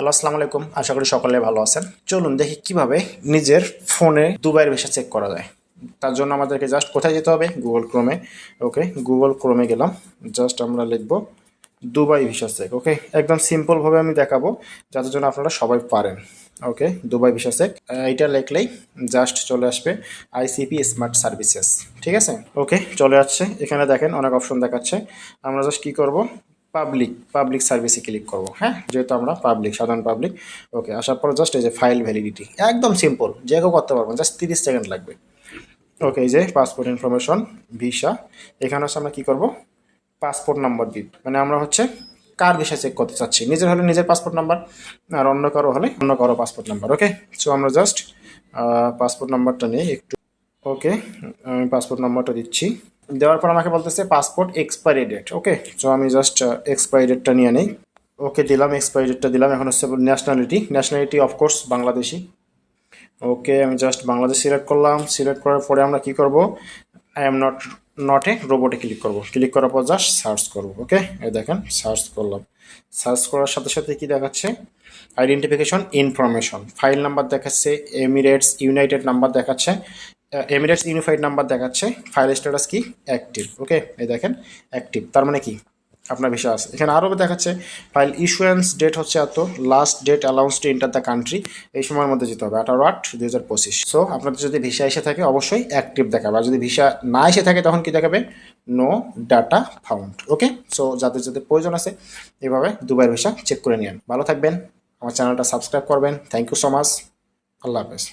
Hello, আসসালামু আলাইকুম। আশা করি সকলে ভালো আছেন। চলুন দেখি কিভাবে নিজের ফোনে দুবাইয়ের ভিসা চেক করা যায়। তার জন্য আমাদেরকে জাস্ট কোথায় যেতে হবে? গুগল ক্রোমে। ওকে, গুগল ক্রোমে গেলাম। জাস্ট আমরা লিখবো দুবাই ভিসা চেক। ওকে, একদম সিম্পলভাবে আমি দেখাবো যাতে জন্য আপনারা সবাই পারেন। ওকে, দুবাই ভিসা চেক এইটা লিখলেই জাস্ট চলে আসবে আইসিপি স্মার্ট সার্ভিসেস। ঠিক আছে, ওকে চলে আসছে। এখানে দেখেন অনেক অপশন দেখাচ্ছে। আমরা জাস্ট কী করব? পাবলিক সার্ভিসে ক্লিক করব। হ্যাঁ, যেহেতু আমরা সাধারণ পাবলিক। ওকে, আসার পর জাস্ট এই যে ফাইল ভ্যালিডিটি, একদম সিম্পল, যে কেউ করতে পারবেন, জাস্ট 30 সেকেন্ড লাগবে। ওকে, এই যে পাসপোর্ট ইনফরমেশন, ভিসা। এখানে হচ্ছে আমরা কী করব? পাসপোর্ট নাম্বার দিব, মানে আমরা হচ্ছে কার ভিসা চেক করতে চাচ্ছি। নিজের হলে নিজের পাসপোর্ট নাম্বার, আর অন্য কারো হলে অন্য কারো পাসপোর্ট নাম্বার। ওকে, সো আমরা জাস্ট পাসপোর্ট নাম্বারটা নিয়ে একটু। ওকে, আমি পাসপোর্ট নাম্বারটা দিচ্ছি। দেওয়ার পর আমাকে বলতেছে পাসপোর্ট এক্সপায়ারি ডেট। ওকে, সো আমি জাস্ট এক্সপায়ারি ডেটটা নিয়ে নেই। ওকে, দিলাম, এক্সপায়ারি ডেটটা দিলাম। এখন হচ্ছে ন্যাশনালিটি অফকোর্স বাংলাদেশি। ওকে, আমি জাস্ট বাংলাদেশ সিলেক্ট করলাম। সিলেক্ট করার পরে আমরা কি করব? আই এম নট এ রোবটে ক্লিক করব। ক্লিক করার পর জাস্ট সার্চ করব। ওকে, এই দেখেন সার্চ করলাম। সার্চ করার সাথে সাথে কি দেখাচ্ছে? আইডেন্টিফিকেশন ইনফরমেশন, ফাইল নাম্বার দেখাচ্ছে, এমিরেটস ইউনাইটেড নাম্বার দেখাচ্ছে, এমিরেটস ইউনিফাইড নাম্বার দেখাচ্ছে, ফাইল স্ট্যাটাস কি? অ্যাক্টিভ। ওকে, এই দেখেন অ্যাক্টিভ, তার মানে কি আপনার ভিসা আছে। এখানে আরও দেখাচ্ছে ফাইল ইস্যুয়েন্স ডেট হচ্ছে এত, last date allowance to enter the country, এই সময়ের মধ্যে যেতে হবে 18/8/2025। সো আপনাদের যদি ভিসা এসে থাকে অবশ্যই অ্যাক্টিভ দেখাবে, আর যদি ভিসা না এসে থাকে তখন কি দেখাবে? No data found. Okay, so যাদের যাদের প্রয়োজন আছে এভাবে দুবাইয়ের ভিসা চেক করে নিন। ভালো থাকবেন, আমার চ্যানেলটা সাবস্ক্রাইব করবেন। Thank you so much. Allah হাফেজ।